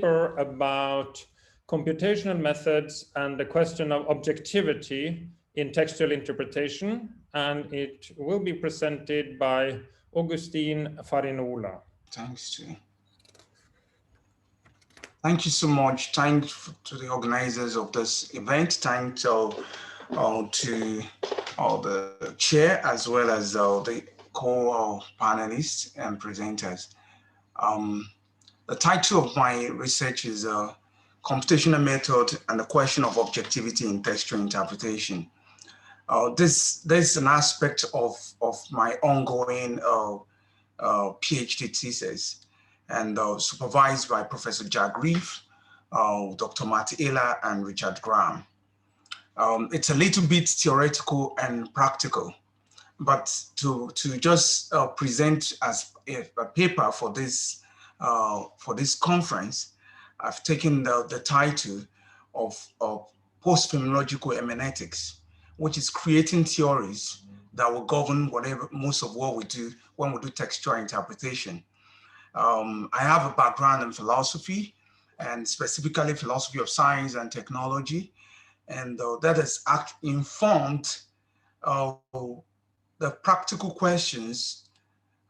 paper about computational methods and the question of objectivity in textual interpretation, and it will be presented by Augustine Farinola. Thanks. Thank you so much. Thanks to the organizers of this event. Thanks to the chair as well as the co-panelists and presenters. The title of my research is Computational Method and the Question of Objectivity in Textual Interpretation. This is an aspect of my ongoing PhD thesis, and supervised by Professor Jack Reeve, Dr. Marty Ehler, and Richard Graham. It's a little bit theoretical and practical, but to just present as a paper for this conference, I've taken the title of Postphenomenological Hermeneutics, which is creating theories that will govern most of what we do when we do textual interpretation. I have a background in philosophy, and specifically philosophy of science and technology, and that has informed the practical questions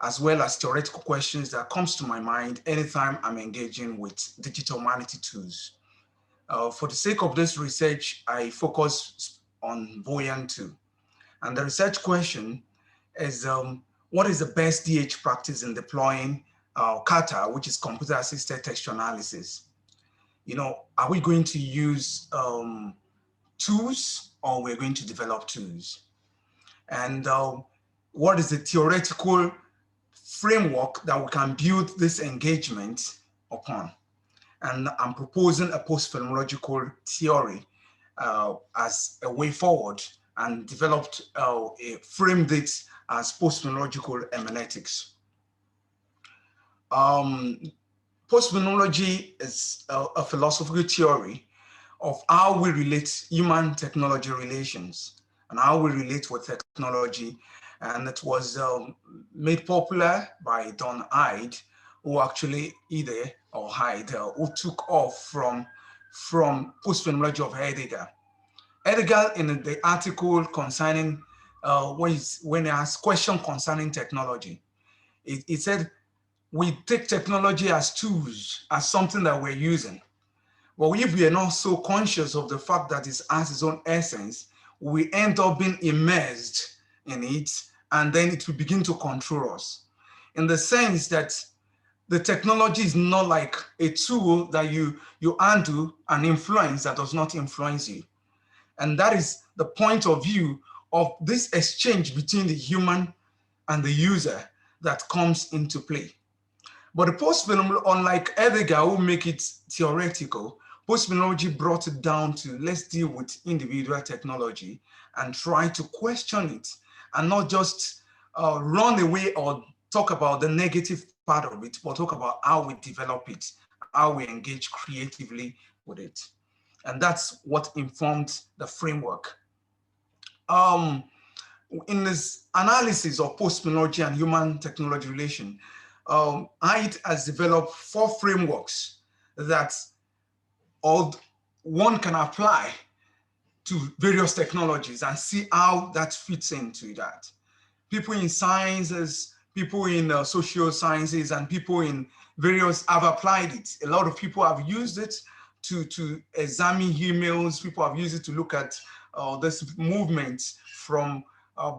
as well as theoretical questions that comes to my mind anytime I'm engaging with digital humanity tools. For the sake of this research, I focus on Voyant 2. And the research question is, what is the best DH practice in deploying CATA, which is computer-assisted textual analysis? You know, are we going to use tools, or we're going to develop tools? And what is the theoretical framework that we can build this engagement upon? And I'm proposing a postphenomenological theory as a way forward, and developed framed it as postphenomenological hermeneutics. Postphenomenology is a philosophical theory of how we relate human-technology relations and how we relate with technology. And it was made popular by Don Ihde, who actually who took off from postphenomenology of Heidegger. Heidegger, in the article concerning, when he asked question concerning technology, he said, we take technology as tools, as something that we're using. But if we are not so conscious of the fact that it has its own essence, we end up being immersed in it, and then it will begin to control us. In the sense that the technology is not like a tool that you undo and influence that does not influence you. And that is the point of view of this exchange between the human and the user that comes into play. But the postphenomenology, unlike Heidegger, who make it theoretical, postphenomenology brought it down to let's deal with individual technology and try to question it, and not just run away or talk about the negative part of it, but talk about how we develop it, how we engage creatively with it. And that's what informed the framework. In this analysis of postphenomenology and human technology relation, Ihde has developed 4 frameworks that one can apply to various technologies and see how that fits into that. People in sciences, people in social sciences, and people in various have applied it. A lot of people have used it to examine emails. People have used it to look at this movement from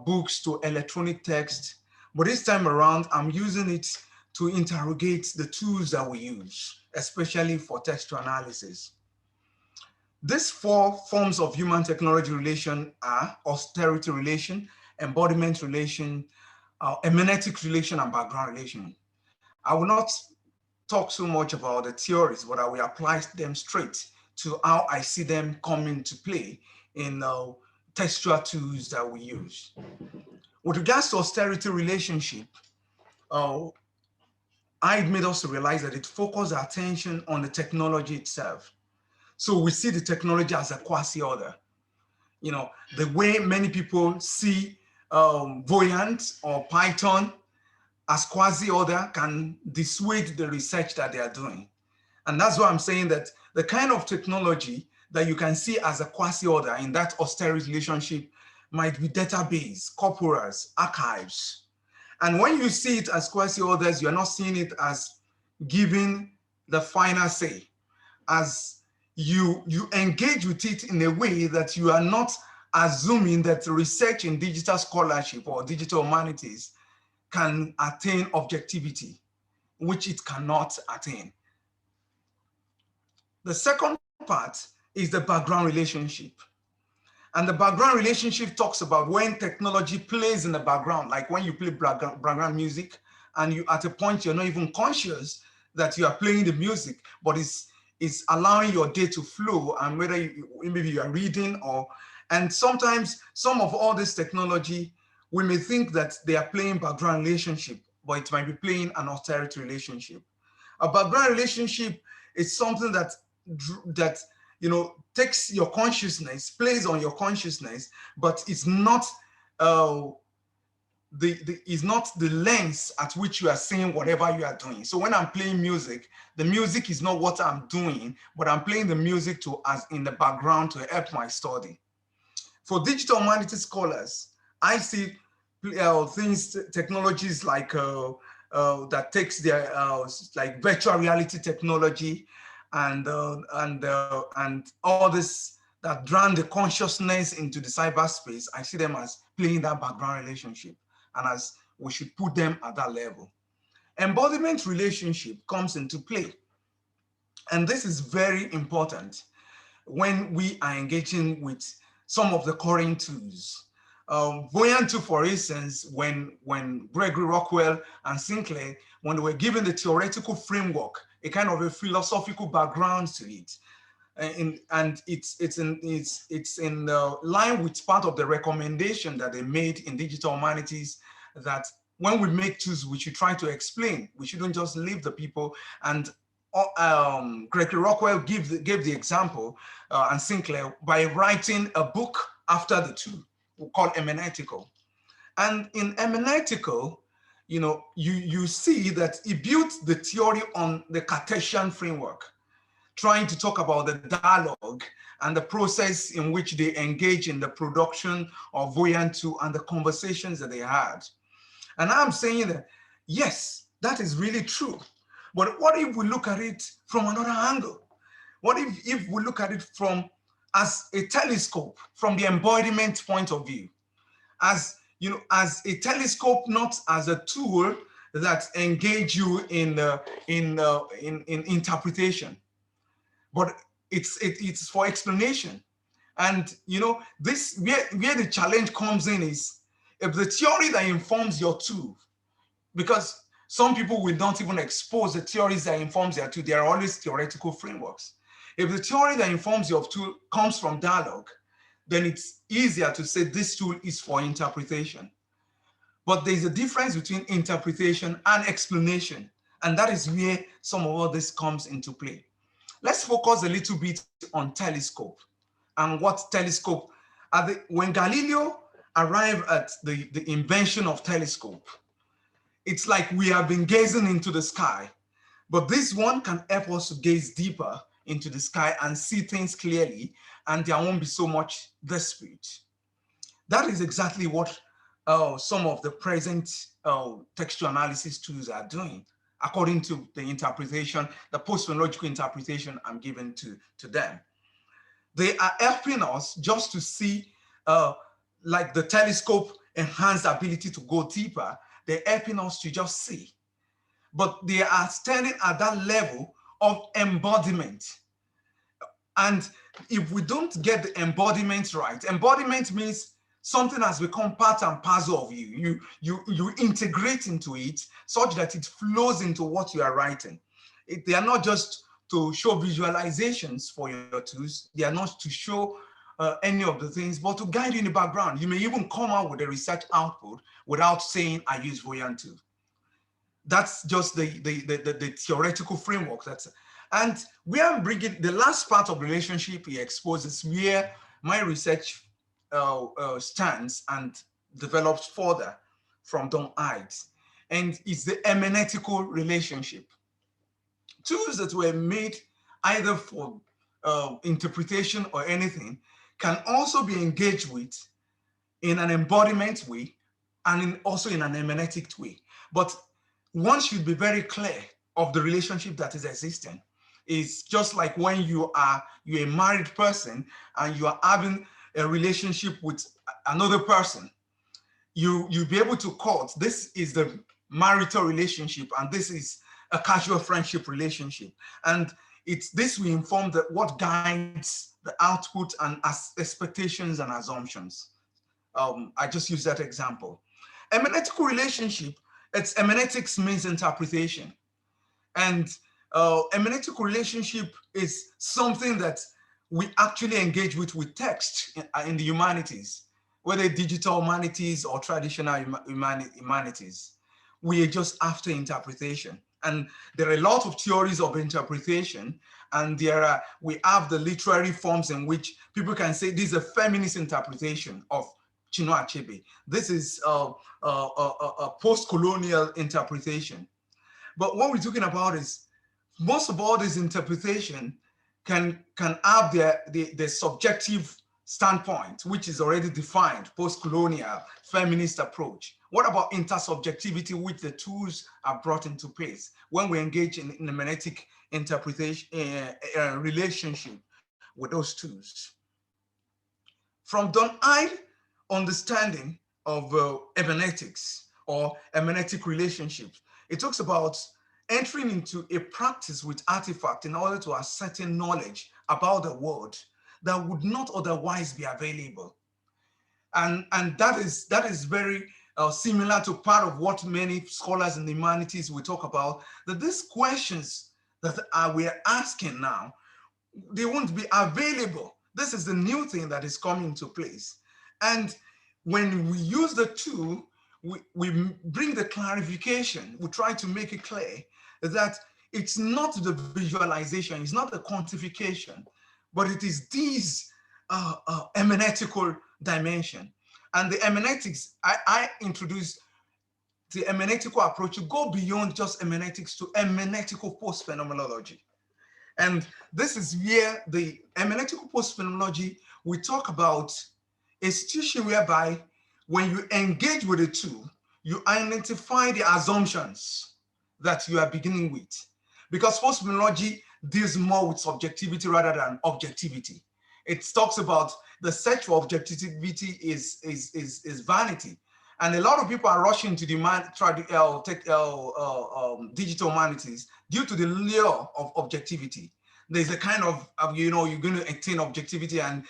books to electronic text. But this time around, I'm using it to interrogate the tools that we use, especially for textual analysis. These 4 forms of human technology relation are austerity relation, embodiment relation, hermeneutic relation, and background relation. I will not talk so much about the theories, but I will apply them straight to how I see them come into play in textual tools that we use. With regards to austerity relationship, Ihde made us realize that it focused our attention on the technology itself. So we see the technology as a quasi-order. You know, the way many people see Voyant or Python as quasi-order can dissuade the research that they are doing. And that's why I'm saying that the kind of technology that you can see as a quasi-order in that austerity relationship might be database, corpora, archives. And when you see it as quasi-orders, you're not seeing it as giving the final say. As you engage with it in a way that you are not assuming that research in digital scholarship or digital humanities can attain objectivity, which it cannot attain. The second part is the background relationship. And the background relationship talks about when technology plays in the background, like when you play background music and you at a point you're not even conscious that you are playing the music, but it's allowing your day to flow, and whether maybe you are reading and sometimes some of all this technology, we may think that they are playing background relationship, but it might be playing an austerity relationship. A background relationship is something that takes your consciousness, plays on your consciousness, but it's not the lens at which you are seeing whatever you are doing. So when I'm playing music, the music is not what I'm doing, but I'm playing the music as in the background to help my study. For digital humanities scholars, I see things, technologies like that takes their like virtual reality technology and all this that drown the consciousness into the cyberspace. I see them as playing that background relationship, and as we should put them at that level. Embodiment relationship comes into play, and this is very important when we are engaging with some of the current tools. Voyant 2, for instance, when Gregory Rockwell and Sinclair, when they were given the theoretical framework, a kind of a philosophical background to it, and it's in line with part of the recommendation that they made in digital humanities, that when we make tools, we should try to explain. We shouldn't just leave the people. And Gregory Rockwell gave the example, and Sinclair, by writing a book after the two, called Hermeneutical. And in Hermeneutical, you see that he built the theory on the Cartesian framework, trying to talk about the dialogue and the process in which they engage in the production of Voyant 2 and the conversations that they had. And I'm saying that, yes, that is really true. But what if we look at it from another angle? What if we look at it as a telescope, from the embodiment point of view, as a telescope, not as a tool that engage you in interpretation, but it's for explanation. And this where the challenge comes in is if the theory that informs your tool, because some people will not even expose the theories that informs their tool. There are always theoretical frameworks. If the theory that informs your tool comes from dialogue, then it's easier to say this tool is for interpretation. But there's a difference between interpretation and explanation, and that is where some of all this comes into play. Let's focus a little bit on telescope and what telescope. When Galileo arrived at the invention of telescope, it's like we have been gazing into the sky, but this one can help us to gaze deeper into the sky and see things clearly, and there won't be so much dispute. That is exactly what some of the present textual analysis tools are doing, according to the interpretation, the postphenomenological interpretation I'm giving to them. They are helping us just to see, like the telescope enhanced ability to go deeper. They're helping us to just see. But they are standing at that level of embodiment. And if we don't get the embodiment right, embodiment means something has become part and parcel of you. You integrate into it such that it flows into what you are writing. They are not just to show visualizations for your tools. They are not to show any of the things, but to guide you in the background. You may even come out with a research output without saying, I use Voyant 2. That's just the theoretical framework. And we are bringing the last part of relationship he exposes where my research stands and develops further from Don Ihde. And it's the hermeneutical relationship. tools that were made either for interpretation or anything can also be engaged with in an embodiment way and also in an hermeneutic way. But one should be very clear of the relationship that is existing. It's just like when you're a married person and you are having a relationship with another person, you'll be able to call this is the marital relationship and this is a casual friendship relationship. And it's this will inform what guides the output and expectations and assumptions. I just use that example. Hermeneutical relationship, hermeneutics means interpretation. And hermeneutical relationship is something that we actually engage with text in the humanities, whether digital humanities or traditional humanities. We are just after interpretation. And there are a lot of theories of interpretation, and we have the literary forms in which people can say this is a feminist interpretation of Chinua Achebe. This is a post-colonial interpretation. But what we're talking about is most of all this interpretation can have their subjective standpoint, which is already defined, post-colonial, feminist approach. What about intersubjectivity, which the tools are brought into place when we engage in hermeneutic interpretation relationship with those tools? From Don Ihde understanding of hermeneutics or hermeneutic relationships, it talks about entering into a practice with artifact in order to ascertain knowledge about the world that would not otherwise be available. And that is very similar to part of what many scholars in the humanities will talk about, that these questions that we are asking now, they won't be available. This is the new thing that is coming into place. And when we use the tool, we bring the clarification, we try to make it clear that it's not the visualization, it's not the quantification, but it is these hermeneutical dimension. And the hermeneutics, I introduced the hermeneutical approach to go beyond just hermeneutics to hermeneutical postphenomenology. And this is where the hermeneutical postphenomenology, we talk about a situation whereby when you engage with a tool, you identify the assumptions that you are beginning with. Because postphenomenology deals more with subjectivity rather than objectivity. It talks about the search for objectivity is vanity. And a lot of people are rushing to digital humanities due to the lure of objectivity. There's a kind of, you're going to attain objectivity, and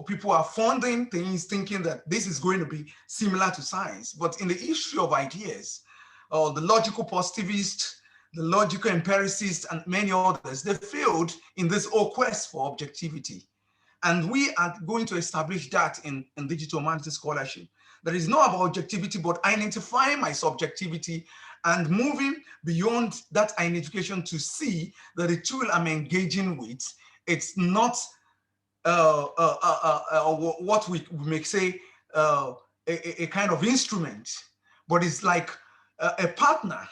people are funding things thinking that this is going to be similar to science. But in the history of ideas, the logical positivists, the logical empiricists, and many others, they failed in this whole quest for objectivity. And we are going to establish that in digital humanities scholarship. That is not about objectivity, but identifying my subjectivity and moving beyond that identification to see that the tool I'm engaging with, it's not what we may say a kind of instrument, but it's like a partner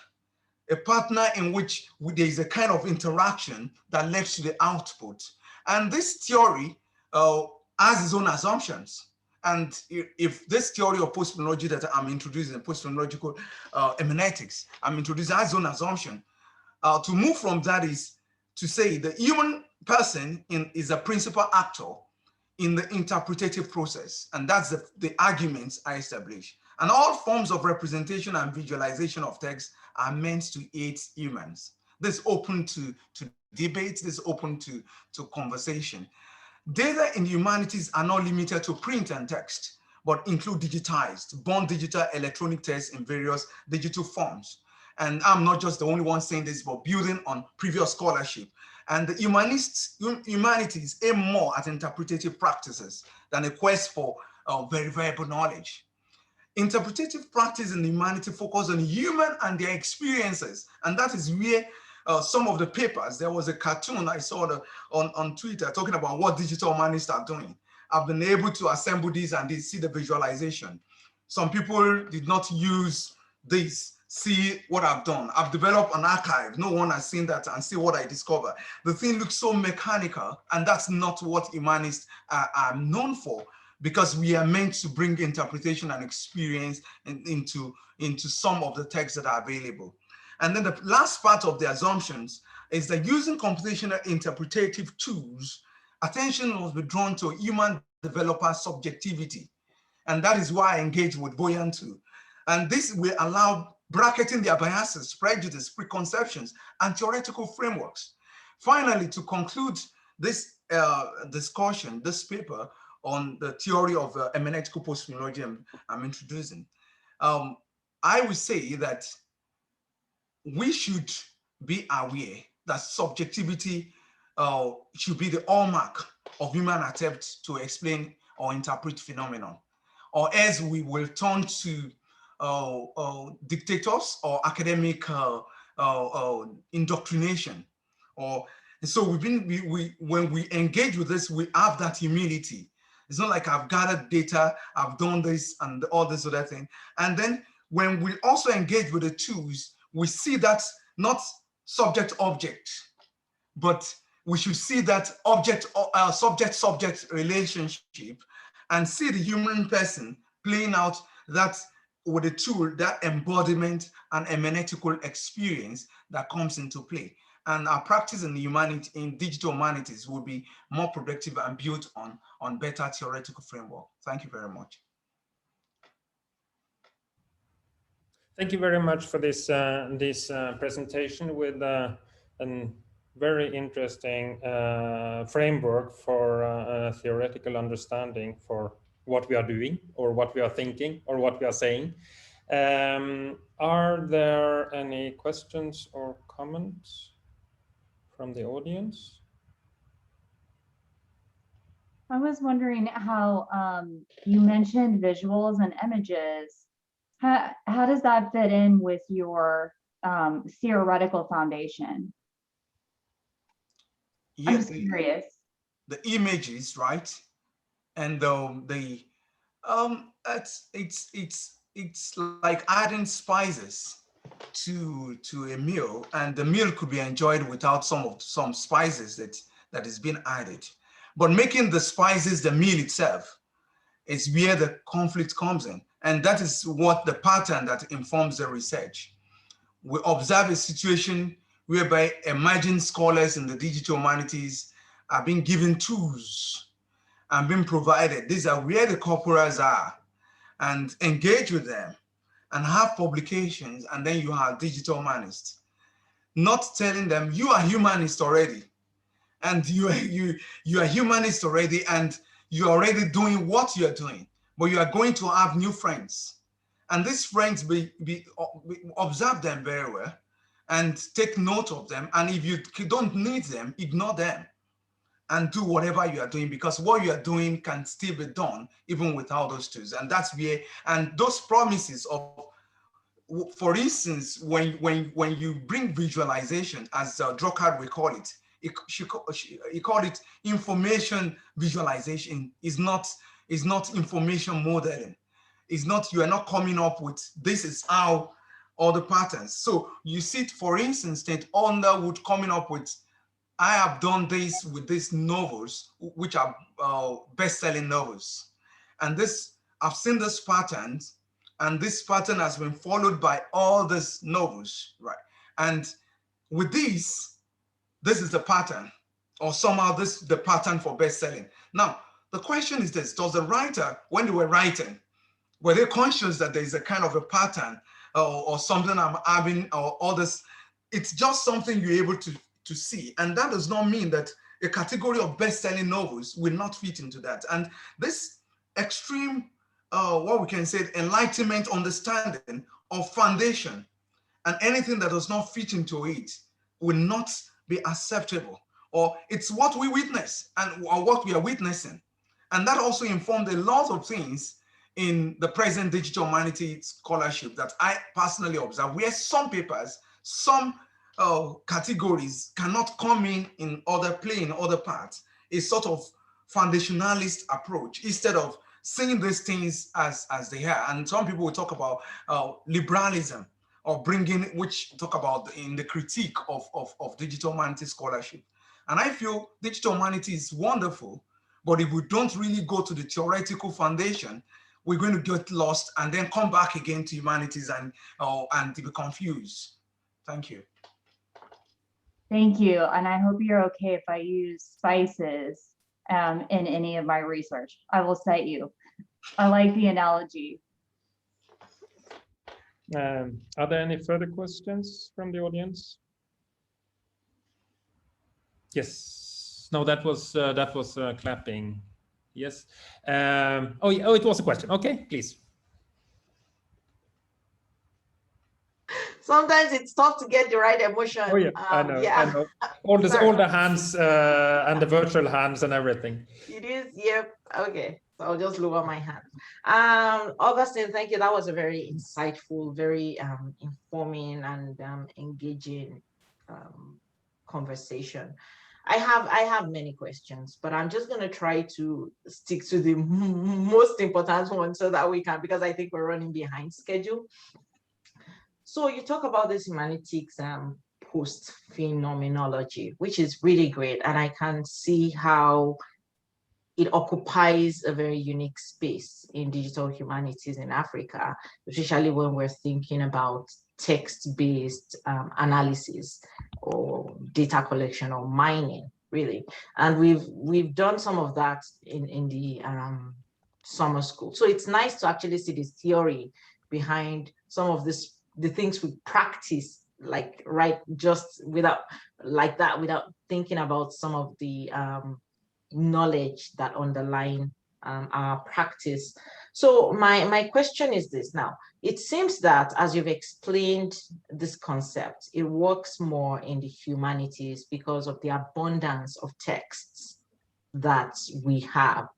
in which there is a kind of interaction that leads to the output. And this theory has its own assumptions. And if this theory of postphenomenology that I'm introducing, postphenomenological hermeneutics, I'm introducing as own assumption. To move from that is to say the human person is a principal actor in the interpretative process. And that's the arguments I establish. And all forms of representation and visualization of text are meant to aid humans. This is open to debate, this is open to conversation. Data in humanities are not limited to print and text, but include digitized, born digital electronic text in various digital forms. And I'm not just the only one saying this, but building on previous scholarship. And the humanities aim more at interpretative practices than a quest for verifiable knowledge. Interpretative practice in the humanity focus on human and their experiences. And that is where some of the papers, there was a cartoon I saw on Twitter talking about what digital humanists are doing. I've been able to assemble these and see the visualization. Some people did not use this see what I've done. I've developed an archive. No one has seen that, and see what I discover. The thing looks so mechanical, and that's not what humanists are known for, because we are meant to bring interpretation and experience into some of the texts that are available. And then the last part of the assumptions is that using computational interpretative tools, attention must be drawn to human developer subjectivity. And that is why I engage with Voyant too. And this will allow bracketing their biases, prejudice, preconceptions, and theoretical frameworks. Finally, to conclude this discussion, this paper on the theory of hermeneutical postphenomenology I'm introducing, I would say that we should be aware that subjectivity should be the hallmark of human attempts to explain or interpret phenomenon, or else we will turn to dictators or academic indoctrination. So when we engage with this, we have that humility. It's not like I've gathered data, I've done this and all this other thing. And then when we also engage with the tools, we see that not subject-object, but we should see that subject-subject relationship and see the human person playing out that with a tool, that embodiment and hermeneutical experience that comes into play. And our practice in digital humanities will be more productive and built on better theoretical framework. Thank you very much. Thank you very much for this presentation with a very interesting framework for theoretical understanding for what we are doing or what we are thinking or what we are saying. Are there any questions or comments from the audience? I was wondering how you mentioned visuals and images. How does that fit in with your theoretical foundation? Yeah, I'm just curious. The images, right? And it's like adding spices to a meal, and the meal could be enjoyed without some spices that is being added. But making the spices the meal itself is where the conflict comes in. And that is what the pattern that informs the research. We observe a situation whereby emerging scholars in the digital humanities are being given tools and being provided. These are where the corporals are, and engage with them and have publications, and then you have digital humanists. Not telling them you are humanist already, and you are humanist already, and you're already doing what you're doing, but you are going to have new friends. And these friends, observe them very well and take note of them. And if you don't need them, ignore them and do whatever you are doing, because what you are doing can still be done even without those tools. And that's where, and those promises of, for instance, when you bring visualization, as Druckard will call it, he called it information visualization. Is not information modeling. It's not, you are not coming up with, this is how all the patterns. So you see, for instance, that Underwood coming up with, I have done this with these novels, which are best-selling novels. And this, I've seen this pattern, and this pattern has been followed by all these novels, right? And with this is the pattern, or somehow this is the pattern for best-selling. Now, the question is this: does the writer, when they were writing, were they conscious that there's a kind of a pattern or something I'm having, or all this? It's just something you're able to see. And that does not mean that a category of best-selling novels will not fit into that. And this extreme, what we can say, enlightenment understanding of foundation, and anything that does not fit into it will not be acceptable, or it's what we witness and or what we are witnessing. And that also informed a lot of things in the present digital humanities scholarship that I personally observe, where some papers, some categories cannot come in other play, in other parts. A sort of foundationalist approach, instead of seeing these things as they are. And some people will talk about liberalism, or bringing, which talk about in the critique of digital humanities scholarship. And I feel digital humanities is wonderful, but if we don't really go to the theoretical foundation, we're going to get lost and then come back again to humanities and to be confused. Thank you. Thank you. And I hope you're okay if I use spices in any of my research. I will cite you. I like the analogy. Are there any further questions from the audience? Yes. No, that was clapping. Yes. Oh, it was a question. Okay, please. Sometimes it's tough to get the right emotion. Oh yeah, I know. Yeah. I know. All the hands and the virtual hands and everything. It is. Yep. Okay. So I'll just lower my hand. Augustine, thank you. That was a very insightful, very informing and engaging conversation. I have many questions, but I'm just going to try to stick to the most important one so that we can, because I think we're running behind schedule. So you talk about this humanities postphenomenology, which is really great. And I can see how it occupies a very unique space in digital humanities in Africa, especially when we're thinking about text-based analysis or data collection or mining, really. And we've done some of that in the summer school. So it's nice to actually see this theory behind some of the things we practice, like just without thinking about some of the knowledge that underline our practice. So my question is this now. It seems that as you've explained this concept, it works more in the humanities because of the abundance of texts that we have.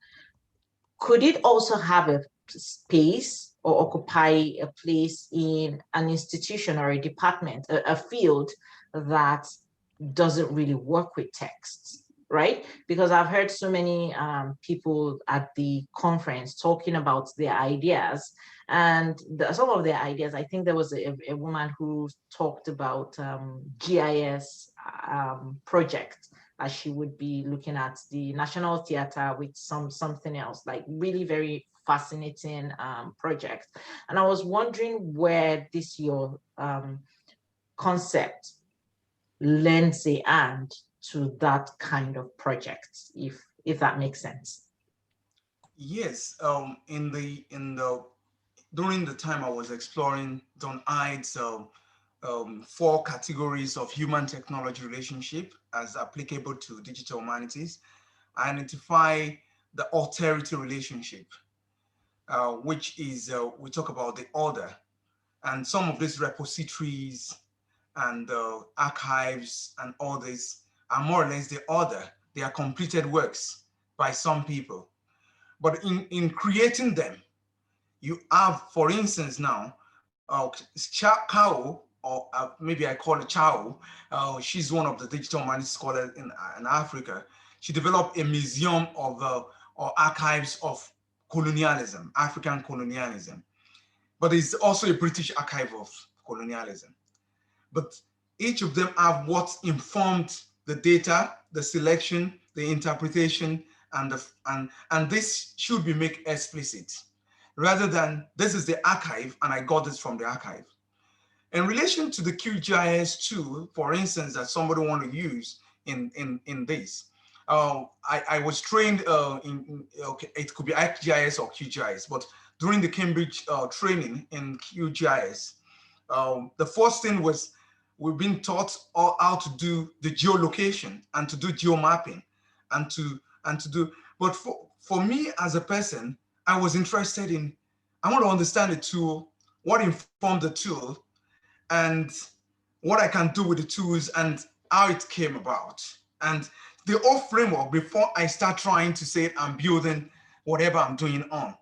Could it also have a space or occupy a place in an institution or a department, a field that doesn't really work with texts? Right? Because I've heard so many people at the conference talking about their ideas, and some of their ideas, I think there was a woman who talked about GIS project, as she would be looking at the National Theatre with something else, like really very fascinating project. And I was wondering where this your concept lends a hand to that kind of project, if that makes sense. Yes, during the time I was exploring Don Ihde's 4 categories of human-technology relationship as applicable to digital humanities, I identify the authority relationship, which is, we talk about the order, and some of these repositories and archives and all this are more or less the order. They are completed works by some people. But in creating them, you have, for instance, now, Kao, or maybe I call it Chao, she's one of the digital humanities scholars in Africa. She developed a museum of or archives of colonialism, African colonialism. But it's also a British archive of colonialism. But each of them have what informed the data, the selection, the interpretation, and this should be made explicit, rather than this is the archive and I got this from the archive. In relation to the QGIS tool, for instance, that somebody want to use in this, I was trained it could be ArcGIS or QGIS, but during the Cambridge training in QGIS, the first thing was we've been taught how to do the geolocation and to do geomapping and to do, but for me as a person, I was interested in, I want to understand the tool, what informed the tool, and what I can do with the tools and how it came about. And the whole framework before I start trying to say I'm building whatever I'm doing on,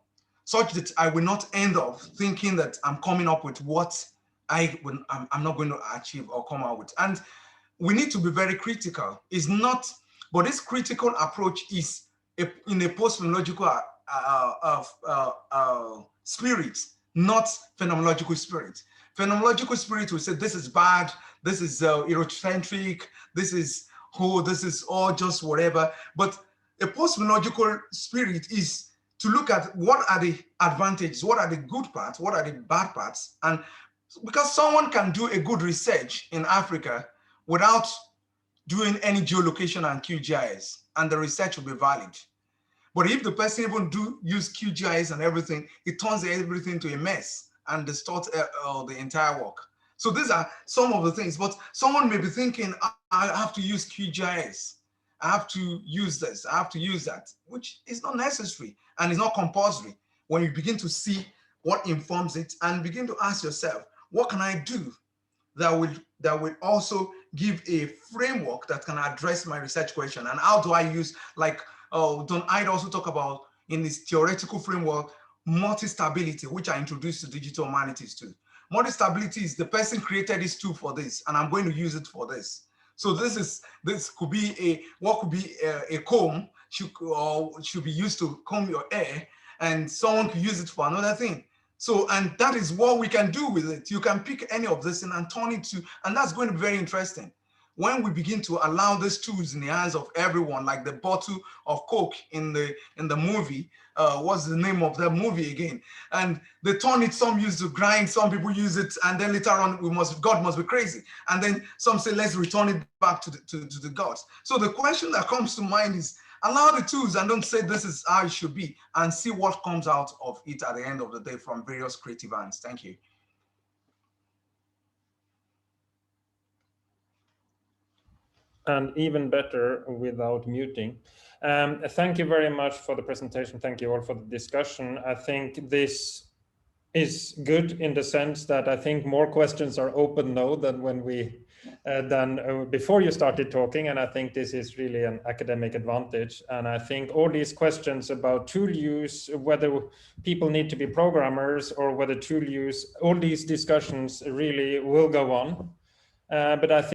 such that I will not end up thinking that I'm coming up with what I'm not going to achieve or come out with. And we need to be very critical. It's not, but this critical approach is in a postphenomenological spirit, not phenomenological spirit. Phenomenological spirit will say this is bad, this is Eurocentric, this is all just whatever. But a postphenomenological spirit is to look at what are the advantages, what are the good parts, what are the bad parts. And because someone can do a good research in Africa without doing any geolocation and QGIS, and the research will be valid. But if the person even use QGIS and everything, it turns everything to a mess and distorts the entire work. So these are some of the things, but someone may be thinking, I have to use QGIS, I have to use this, I have to use that, which is not necessary and is not compulsory. When you begin to see what informs it and begin to ask yourself, what can I do that will also give a framework that can address my research question? And how do I use, like Don Ihde also talk about in his theoretical framework, multi-stability, which I introduced to digital humanities too. Multi-stability is the person created this tool for this, and I'm going to use it for this. So this could be a comb should be used to comb your hair, and someone could use it for another thing. So, and that is what we can do with it. You can pick any of this and turn it to, and that's going to be very interesting. When we begin to allow these tools in the hands of everyone, like the bottle of Coke in the movie, what's the name of that movie again? And they turn it, some use to grind, some people use it, and then later on, God must be crazy. And then some say, let's return it back to the gods. So the question that comes to mind is, allow the tools and don't say this is how it should be, and see what comes out of it at the end of the day from various creative hands. Thank you. And even better without muting. Thank you very much for the presentation. Thank you all for the discussion. I think this is good in the sense that I think more questions are open now than when before you started talking, and I think this is really an academic advantage. And I think all these questions about tool use, whether people need to be programmers or whether tool use, all these discussions really will go on. But I think